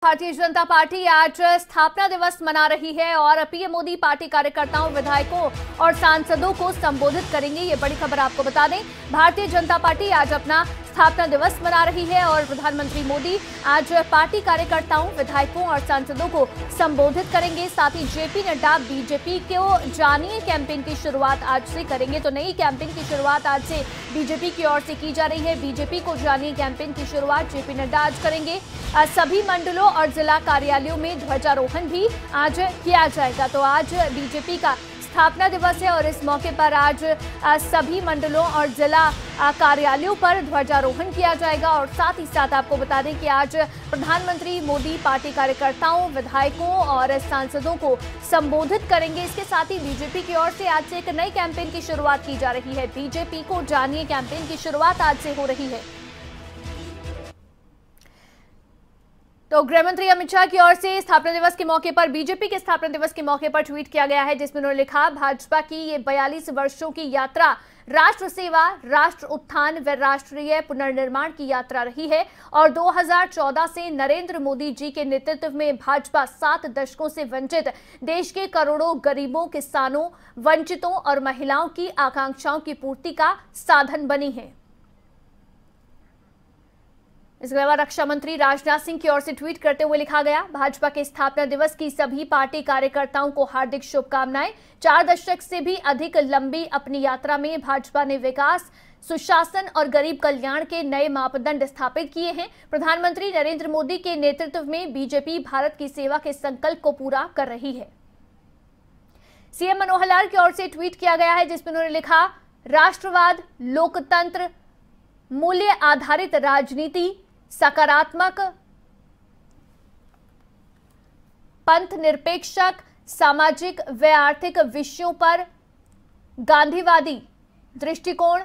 Bharatiya Janata party आज स्थापना दिवस मना रही है और पीएम मोदी पार्टी कार्यकर्ताओं, विधायकों और सांसदों को संबोधित करेंगे। ये बड़ी खबर आपको बता दें, भारतीय जनता पार्टी आज अपना स्थापना दिवस मना रही है और प्रधानमंत्री मोदी आज पार्टी कार्यकर्ताओं, विधायकों और सांसदों को संबोधित करेंगे। साथ ही जेपी नड्डा बीजेपी को जानिए कैंपेन की शुरुआत आज से करेंगे। तो नई कैंपेन की शुरुआत आज से बीजेपी की ओर से की जा रही है। बीजेपी को जानिए कैंपेन की शुरुआत जेपी नड्डा आज करेंगे। सभी मंडलों और जिला कार्यालयों में ध्वजारोहण भी आज किया जाएगा। तो आज बीजेपी का स्थापना दिवस है और इस मौके पर आज सभी मंडलों और जिला कार्यालयों पर ध्वजारोहण किया जाएगा। और साथ ही साथ आपको बता दें कि आज प्रधानमंत्री मोदी पार्टी कार्यकर्ताओं, विधायकों और सांसदों को संबोधित करेंगे। इसके साथ ही बीजेपी की ओर से आज से एक नई कैंपेन की शुरुआत की जा रही है। बीजेपी को जानिए कैंपेन की शुरुआत आज से हो रही है। तो गृह मंत्री अमित शाह की ओर से स्थापना दिवस के मौके पर, बीजेपी के स्थापना दिवस के मौके पर ट्वीट किया गया है, जिसमें उन्होंने लिखा, भाजपा की ये 42 वर्षों की यात्रा राष्ट्र सेवा, राष्ट्र उत्थान व राष्ट्रीय पुनर्निर्माण की यात्रा रही है और 2014 से नरेंद्र मोदी जी के नेतृत्व में भाजपा 7 दशकों से वंचित देश के करोड़ों गरीबों, किसानों, वंचितों और महिलाओं की आकांक्षाओं की पूर्ति का साधन बनी है। इसके अलावा रक्षा मंत्री राजनाथ सिंह की ओर से ट्वीट करते हुए लिखा गया, भाजपा के स्थापना दिवस की सभी पार्टी कार्यकर्ताओं को हार्दिक शुभकामनाएं। 4 दशक से भी अधिक लंबी अपनी यात्रा में भाजपा ने विकास, सुशासन और गरीब कल्याण के नए मापदंड स्थापित किए हैं। प्रधानमंत्री नरेंद्र मोदी के नेतृत्व में बीजेपी भारत की सेवा के संकल्प को पूरा कर रही है। सीएम मनोहर लाल की ओर से ट्वीट किया गया है, जिसमें उन्होंने लिखा, राष्ट्रवाद, लोकतंत्र, मूल्य आधारित राजनीति, सकारात्मक, पंथ निरपेक्षक, सामाजिक व आर्थिक विषयों पर गांधीवादी दृष्टिकोण,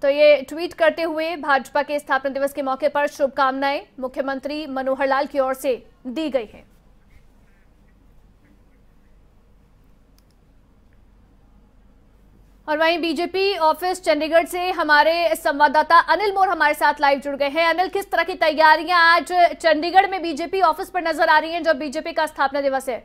तो ये ट्वीट करते हुए भाजपा के स्थापना दिवस के मौके पर शुभकामनाएं मुख्यमंत्री मनोहर लाल की ओर से दी गई है। और वहीं बीजेपी ऑफिस चंडीगढ़ से हमारे संवाददाता अनिल मोर हमारे साथ लाइव जुड़ गए हैं। अनिल, किस तरह की तैयारियां आज चंडीगढ़ में बीजेपी ऑफिस पर नजर आ रही हैं जब बीजेपी का स्थापना दिवस है?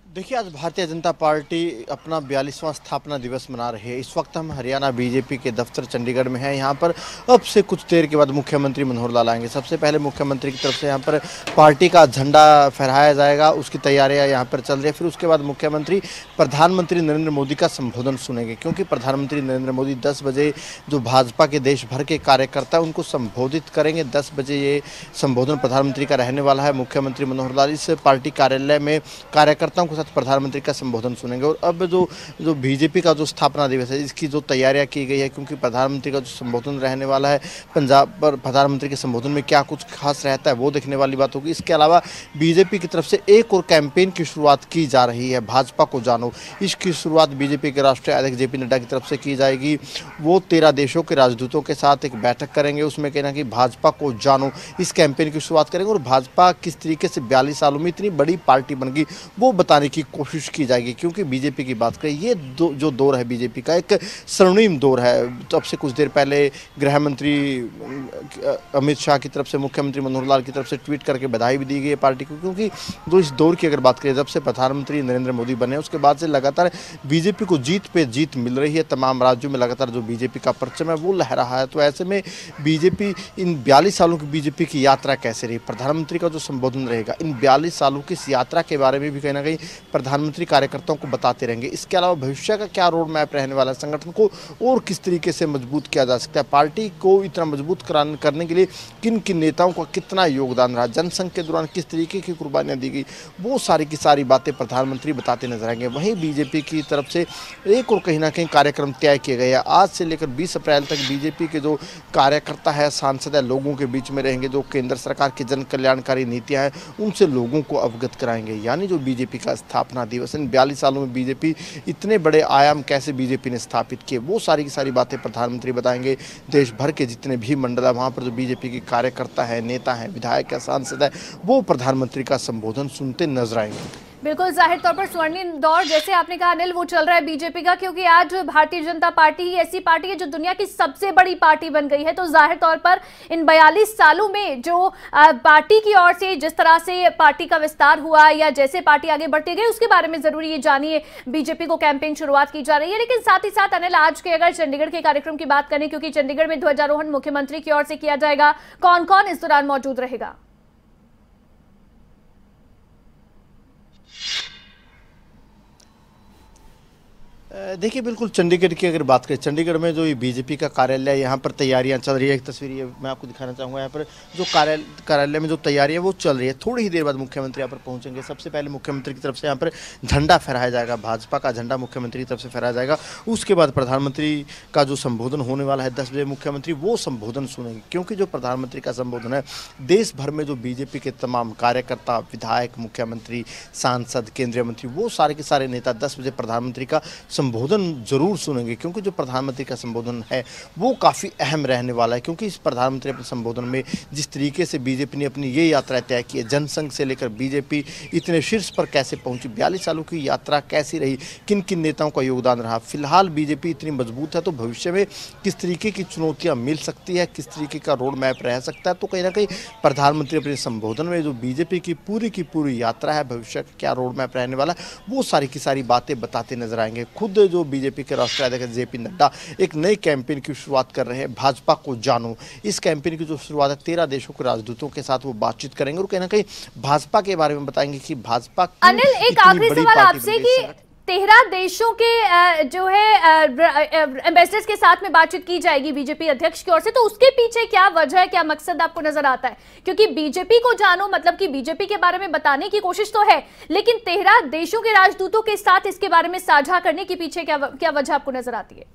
देखिए, आज भारतीय जनता पार्टी अपना 42वां स्थापना दिवस मना रही है। इस वक्त हम हरियाणा बीजेपी के दफ्तर चंडीगढ़ में हैं। यहाँ पर अब से कुछ देर के बाद मुख्यमंत्री मनोहर लाल आएंगे। सबसे पहले मुख्यमंत्री की तरफ से यहाँ पर पार्टी का झंडा फहराया जाएगा, उसकी तैयारियाँ यहाँ पर चल रही है। फिर उसके बाद मुख्यमंत्री प्रधानमंत्री नरेंद्र मोदी का संबोधन सुनेंगे, क्योंकि प्रधानमंत्री नरेंद्र मोदी 10 बजे जो भाजपा के देश भर के कार्यकर्ता उनको संबोधित करेंगे। 10 बजे ये संबोधन प्रधानमंत्री का रहने वाला है। मुख्यमंत्री मनोहर लाल इस पार्टी कार्यालय में कार्यकर्ताओं के प्रधानमंत्री का संबोधन सुनेंगे। और अब जो बीजेपी का जो स्थापना दिवस है, इसकी जो तैयारियां की गई है, क्योंकि प्रधानमंत्री का जो संबोधन रहने वाला है, पंजाब पर प्रधानमंत्री के संबोधन में क्या कुछ खास रहता है वो देखने वाली बात होगी। इसके अलावा बीजेपी की तरफ से एक और कैंपेन की शुरुआत की जा रही है, भाजपा को जानो। इसकी शुरुआत बीजेपी के राष्ट्रीय अध्यक्ष जेपी नड्डा की तरफ से की जाएगी। वो 13 देशों के राजदूतों के साथ एक बैठक करेंगे, उसमें कहना कि भाजपा को जानो, इस कैंपेन की शुरुआत करेंगे। और भाजपा किस तरीके से 42 सालों में इतनी बड़ी पार्टी बन गई वो बताने की कोशिश की जाएगी। क्योंकि बीजेपी की बात करें, ये जो दौर है बीजेपी का एक स्वर्णिम दौर है। तो अब से कुछ देर पहले गृह मंत्री अमित शाह की तरफ से मुख्यमंत्री मनोहर लाल की तरफ से ट्वीट करके बधाई भी दी गई है पार्टी को, क्योंकि जो इस दौर की अगर बात करें, जब से प्रधानमंत्री नरेंद्र मोदी बने उसके बाद से लगातार बीजेपी को जीत पे जीत मिल रही है। तमाम राज्यों में लगातार जो बीजेपी का परचम है वो लहरा रहा है। तो ऐसे में बीजेपी, इन 42 सालों की बीजेपी की यात्रा कैसे रही, प्रधानमंत्री का जो संबोधन रहेगा, इन 42 सालों की इस यात्रा के बारे में भी कहीं ना कहीं प्रधानमंत्री कार्यकर्ताओं को बताते रहेंगे। इसके अलावा भविष्य का क्या रोड मैप रहने वाला है, संगठन को और किस तरीके से मजबूत किया जा सकता है, पार्टी को इतना मजबूत करने के लिए किन किन नेताओं का कितना योगदान रहा, जनसंघ के दौरान किस तरीके की कुर्बानियां दी गई, वो सारी की सारी बातें प्रधानमंत्री बताते नजर आएंगे। वहीं बीजेपी की तरफ से एक और कहीं ना कहीं कार्यक्रम तय किए गए हैं। आज से लेकर 20 अप्रैल तक बीजेपी के जो कार्यकर्ता है, सांसद है, लोगों के बीच में रहेंगे। जो केंद्र सरकार की जन कल्याणकारी नीतियाँ हैं उनसे लोगों को अवगत कराएंगे। यानी जो बीजेपी का स्थापना दिवस। इन 42 सालों में बीजेपी इतने बड़े आयाम कैसे बीजेपी ने स्थापित किए, वो सारी की सारी बातें प्रधानमंत्री बताएंगे। देश भर के जितने भी मंडल है वहाँ पर जो बीजेपी के कार्यकर्ता है, नेता हैं, विधायक है, सांसद है, वो प्रधानमंत्री का संबोधन सुनते नजर आएंगे। बिल्कुल, जाहिर तौर पर स्वर्णिम दौर जैसे आपने कहा अनिल, वो चल रहा है बीजेपी का, क्योंकि आज भारतीय जनता पार्टी ही ऐसी पार्टी है जो दुनिया की सबसे बड़ी पार्टी बन गई है। तो जाहिर तौर पर इन 42 सालों में जो पार्टी की ओर से जिस तरह से पार्टी का विस्तार हुआ या जैसे पार्टी आगे बढ़ती गई, उसके बारे में जरूर ये जानिए। बीजेपी को कैंपेन शुरुआत की जा रही है, लेकिन साथ ही साथ अनिल, आज के अगर चंडीगढ़ के कार्यक्रम की बात करें, क्योंकि चंडीगढ़ में ध्वजारोहण मुख्यमंत्री की ओर से किया जाएगा, कौन कौन इस दौरान मौजूद रहेगा? देखिए, बिल्कुल चंडीगढ़ की अगर बात करें, चंडीगढ़ में जो ये बीजेपी का कार्यालय है, यहाँ पर तैयारियां चल रही है। एक तस्वीर ये मैं आपको दिखाना चाहूँगा। यहाँ पर जो कार्यालय में जो तैयारियां वो चल रही है। थोड़ी ही देर बाद मुख्यमंत्री यहाँ पर पहुँचेंगे। सबसे पहले मुख्यमंत्री की तरफ से यहाँ पर झंडा फहराया जाएगा, भाजपा का झंडा मुख्यमंत्री की तरफ से फहराया जाएगा। उसके बाद प्रधानमंत्री का जो संबोधन होने वाला है 10 बजे, मुख्यमंत्री वो संबोधन सुनेंगे, क्योंकि जो प्रधानमंत्री का संबोधन है, देश भर में जो बीजेपी के तमाम कार्यकर्ता, विधायक, मुख्यमंत्री, सांसद, केंद्रीय मंत्री, वो सारे के सारे नेता 10 बजे प्रधानमंत्री का संबोधन जरूर सुनेंगे, क्योंकि जो प्रधानमंत्री का संबोधन है वो काफ़ी अहम रहने वाला है। क्योंकि इस प्रधानमंत्री अपने संबोधन में जिस तरीके से बीजेपी ने अपनी ये यात्रा तय की है, जनसंघ से लेकर बीजेपी इतने शीर्ष पर कैसे पहुंची, 42 सालों की यात्रा कैसी रही, किन किन नेताओं का योगदान रहा, फिलहाल बीजेपी इतनी मजबूत है तो भविष्य में किस तरीके की चुनौतियां मिल सकती है, किस तरीके का रोड मैप रह सकता है, तो कहीं ना कहीं प्रधानमंत्री अपने संबोधन में जो बीजेपी की पूरी यात्रा है, भविष्य का क्या रोड मैप रहने वाला है, वो सारी की सारी बातें बताते नजर आएंगे। खुद जो बीजेपी के राष्ट्रीय अध्यक्ष जेपी नड्डा एक नई कैंपेन की शुरुआत कर रहे हैं, भाजपा को जानो। इस कैंपेन की जो शुरुआत है 13 देशों के राजदूतों के साथ वो बातचीत करेंगे और कहीं ना कहीं भाजपा के बारे में बताएंगे कि भाजपा अनिल, एक आखिरी सवाल आपसे कि 13 देशों के जो है एम्बेसडर्स के साथ में बातचीत की जाएगी बीजेपी अध्यक्ष की ओर से, तो उसके पीछे क्या वजह है, क्या मकसद आपको नजर आता है? क्योंकि बीजेपी को जानो मतलब कि बीजेपी के बारे में बताने की कोशिश तो है, लेकिन 13 देशों के राजदूतों के साथ इसके बारे में साझा करने के पीछे क्या वजह आपको नजर आती है?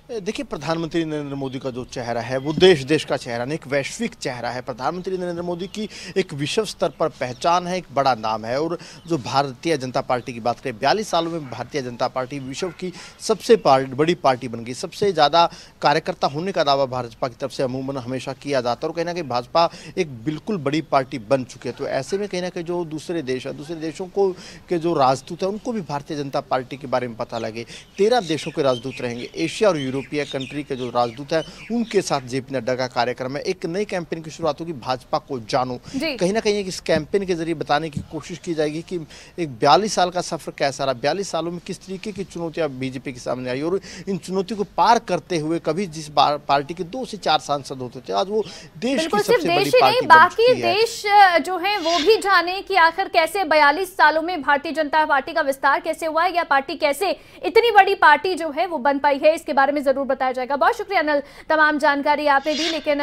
देखिए, प्रधानमंत्री नरेंद्र मोदी का जो चेहरा है वो देश का चेहरा नहीं, एक वैश्विक चेहरा है। प्रधानमंत्री नरेंद्र मोदी की एक विश्व स्तर पर पहचान है, एक बड़ा नाम है। और जो भारतीय जनता पार्टी की बात करें, 42 सालों में भारतीय जनता पार्टी विश्व की सबसे बड़ी पार्टी बन गई। सबसे ज़्यादा कार्यकर्ता होने का दावा भाजपा की तरफ से अमूमन हमेशा किया जाता है और कहीं ना कहीं भाजपा एक बिल्कुल बड़ी पार्टी बन चुकी है। तो ऐसे में कहीं ना कहीं जो दूसरे देश है, दूसरे देशों को के जो राजदूत है, उनको भी भारतीय जनता पार्टी के बारे में पता लगे। 13 देशों के राजदूत रहेंगे। एशिया और यूरोपीय कंट्री के जो राजदूत हैं उनके साथ जेपी नड्डा का कार्यक्रम है। एक नई कैंपेन की शुरुआत होगी, भाजपा को जानो। कहीं ना कहीं इस कैंपेन के जरिए बताने की कोशिश की जाएगी कि एक 42 साल का सफर कैसा रहा, 42 सालों में किस तरीके की चुनौतियां बीजेपी के सामने आई और इन चुनौतियों को पार करते हुए कभी जिस पार्टी के 2 से 4 सांसद होते थे, आज वो देश की सबसे बड़ी पार्टी बाकी देश जो है वो भी जाने कि आखिर कैसे 42 सालों में भारतीय जनता पार्टी का विस्तार कैसे हुआ है या पार्टी कैसे इतनी बड़ी पार्टी जो है वो बन पाई है, इसके बारे में जरूर बताया जाएगा। बहुत शुक्रिया अनिल, तमाम जानकारी आपने दी। लेकिन